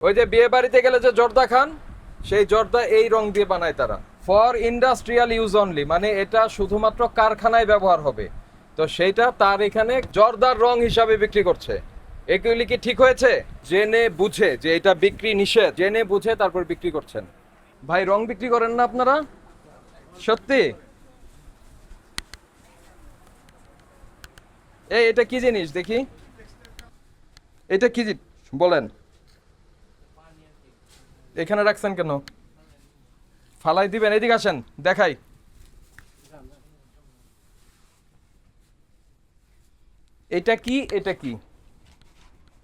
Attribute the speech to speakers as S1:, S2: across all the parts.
S1: ওই যে বিয়ে বাড়িতে গেলে যে জর্দা খান, সেই জর্দা এই রং দিয়ে বানায় তারা। ফর ইন্ডাস্ট্রিয়াল ইউজ অনলি, মানে এটা শুধুমাত্র কারখানায় ব্যবহার হবে। তো সেইটা তার এখানে জর্দার রং হিসাবে বিক্রি করছে। এগুলি কি ঠিক হয়েছে? জেনে বুঝে যে এটা বিক্রি নিষেধ, জেনে বুঝে তারপর বিক্রি করছেন। ভাই, রং বিক্রি করেন না আপনারা? সত্যি? এটা কি জিনিস দেখি, এটা কি বলেন? এখানে রাখছেন কেন? ফালাই দিবেন? এদিকে আসেন, দেখাই। এটা কি? এটা কি?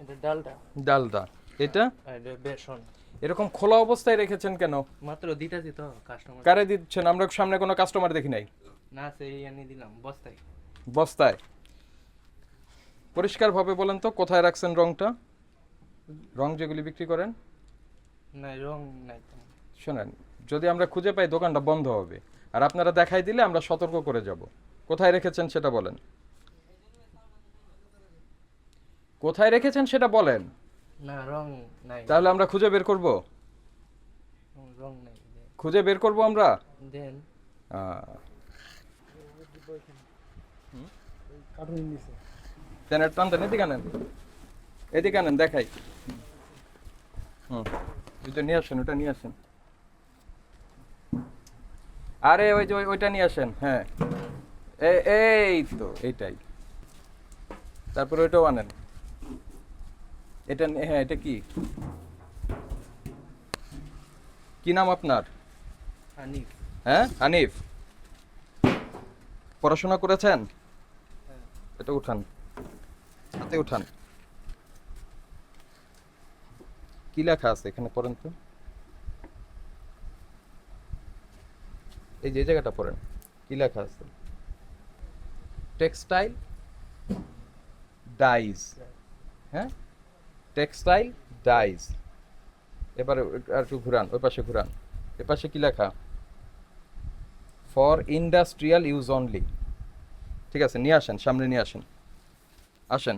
S2: এটা ডালটা।
S1: ডালদা। এটা
S2: এটা বেসন।
S1: এরকম খোলা অবস্থায় রেখেছেন কেন?
S2: মাত্র দিতেছি তো কাস্টমার।
S1: কারে দিচ্ছেন? আমরা সামনে কোনো কাস্টমার দেখি নাই।
S2: না সেই এনে দিলাম বস্তায়।
S1: বস্তায়? পরিষ্কার ভাবে বলেন তো, কোথায় রাখছেন রংটা? রং যেগুলি বিক্রি করেন।
S2: না রং নাই তো।
S1: শোনেন, যদি আমরা খুঁজে পাই দোকানটা বন্ধ হবে, আর আপনারা দেখাই দিলে আমরা সতর্ক করে যাব। কোথায় রেখেছেন সেটা বলেন। কোথায় রেখেছেন সেটা বলেন,
S2: না রং নাই।
S1: তাহলে আমরা খুঁজে বের করব।
S2: রং নাই।
S1: খুঁজে বের করব আমরা।
S2: দেন।
S1: দেন, টান দেন, এদিকে আনেন, এদিকে আনেন, দেখাই। ওইটা নিয়ে আসেন, ওটা নিয়ে আসেন। আরে ওই যে ওইটা নিয়ে আসেন। হ্যাঁ, এই তো এইটাই। তারপর ওইটাও আনেন। এটা হ্যাঁ, এটা কি? কি নাম আপনার?
S2: হানিফ।
S1: হ্যাঁ, হানিফ। পড়াশোনা করেছেন? এটা উঠান, হাতে উঠান। কি লেখা আছে এখানে পড়েন তো। এই যে জায়গাটা পড়েন, কি লেখা আছে? Textile dies. হ্যাঁ, টেক্সটাইল ডাইজ। এবারে আর একটু ঘুরান, ওই পাশে ঘুরান। এ পাশে কি লেখা? For industrial use only. ঠিক আছে, নিয়ে আসেন, সামনে নিয়ে আসেন। আসেন,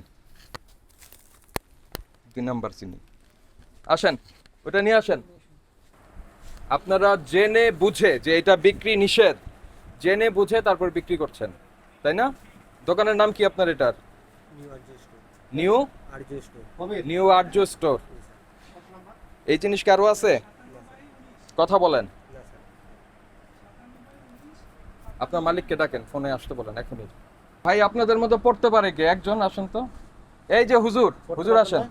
S1: 2 নাম্বার চিনি। আসেন, ওটা নিয়ে আসেন। আপনারা জেনে বুঝে যে এটা বিক্রি নিষেধ, জেনে বুঝে তারপর বিক্রি করছেন, তাই না? দোকানের নাম কি আপনার এটার? New new Arzoo store. এই জিনিস কারো আছে? কথা বলেন। আপনার মালিককে ডাকেন, ফোনে আসতে বলেন এখনই। ভাই, আপনাদের মধ্যে পড়তে পারে কে? একজন আসেন তো। এই যে হুজুর, হুজুর আসেন।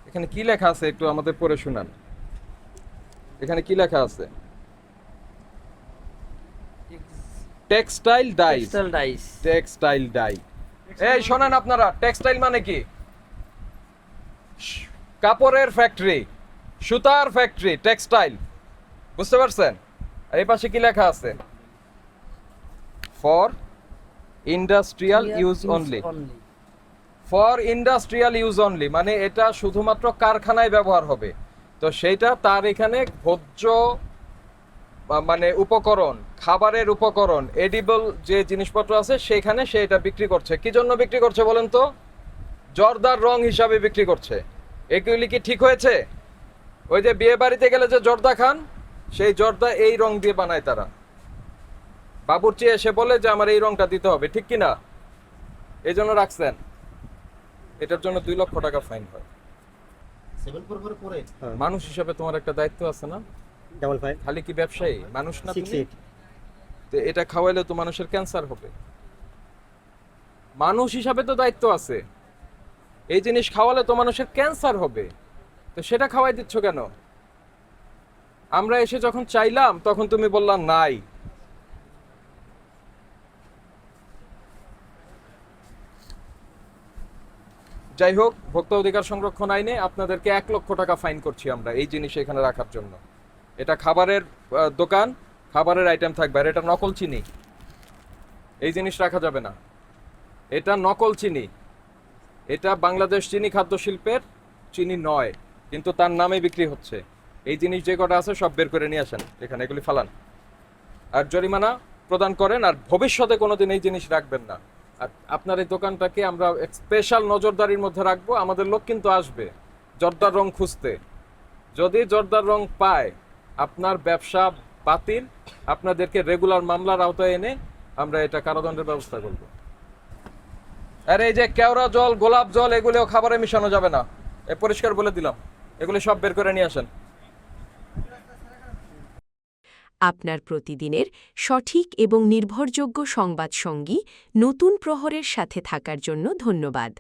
S1: এখানে কি লেখা আছে একটু আমাদের পড়ে শোনান। এখানে কি লেখা আছে? Textile dye.
S2: Textile dyes.
S1: Textile dye. এই শোনেন আপনারা, টেক্সটাইল মানে কি? কাপড়ের ফ্যাক্টরি, সুতার ফ্যাক্টরি, টেক্সটাইল। বুঝতে পারছেন? আর এই পাশে কি লেখা আছে? For industrial use only. For industrial use only, মানে এটা শুধুমাত্র কারখানায় ব্যবহার হবে। তো সেইটা তার এখানে ভোজ্য মানে উপকরণ, খাবারের উপকরণ, এডিবল যে জিনিসপত্র আছে সেখানে সে এটা বিক্রি করছে। কি জন্য বিক্রি করছে বলেন তো? জর্দার রং হিসাবে বিক্রি করছে। এগুলি কি ঠিক হয়েছে? ওই যে বিয়ে বাড়িতে গেলে যে জর্দা খান, সেই জর্দা এই রং দিয়ে বানায় তারা। বাবুর্চি এসে বলে যে আমার এই রংটা দিতে হবে, ঠিক কিনা? এই জন্য রাখছেন। এটার জন্য 2 লক্ষ টাকা ফাইন হয়। মানুষ হিসাবে তোমার একটা দায়িত্ব আছে না? খালি কি ব্যবসায়ী মানুষ না তুমি? তো এটা খাওয়াইলে তো মানুষের ক্যান্সার হবে। মানুষ হিসাবে তো দায়িত্ব আছে। এই জিনিস খাওয়ালে তো মানুষের ক্যান্সার হবে। তো সেটা খাওয়াই দিচ্ছ কেন? আমরা এসে যখন চাইলাম তখন তুমি বললাম নাই। যাই হোক, ভোক্তা অধিকার সংরক্ষণ আইনে আপনাদেরকে 1 লক্ষ টাকা ফাইন করছি আমরা এই জিনিস এখানে রাখার জন্য। এটা খাবারের দোকান, খাবারের আইটেম থাকবে, আর এটা নকল চিনি। এই জিনিস রাখা যাবে না। এটা নকল চিনি। এটা বাংলাদেশ চিনি খাদ্য শিল্পের চিনি নয়, কিন্তু তার নামে বিক্রি হচ্ছে। এই জিনিস যে কটা আছে সব বের করে নিয়ে আসেন এখানে, এগুলি ফালান আর জরিমানা প্রদান করেন, আর ভবিষ্যতে কোনোদিন এই জিনিস রাখবেন না। আর আপনার এই দোকানটাকে আমরা স্পেশাল নজরদারির মধ্যে রাখবো। আমাদের লোক কিন্তু আসবে জর্দার রং খুঁজতে। যদি জর্দার রং পায়, আপনার ব্যবসা বাতিল, আপনাদেরকে রেগুলার মামলার আওতায় এনে আমরা এটা কারাদণ্ডের ব্যবস্থা করব। আর এই যে কেওড়া জল, গোলাপ জল, এগুলোও খাবারে মিশানো যাবে না, এ পরিষ্কার বলে দিলাম। এগুলো সব বের করে নিয়ে আসেন।
S3: আপনার প্রতিদিনের সঠিক এবং নির্ভরযোগ্য সংবাদ সঙ্গী নতুন প্রহরের সাথে থাকার জন্য ধন্যবাদ।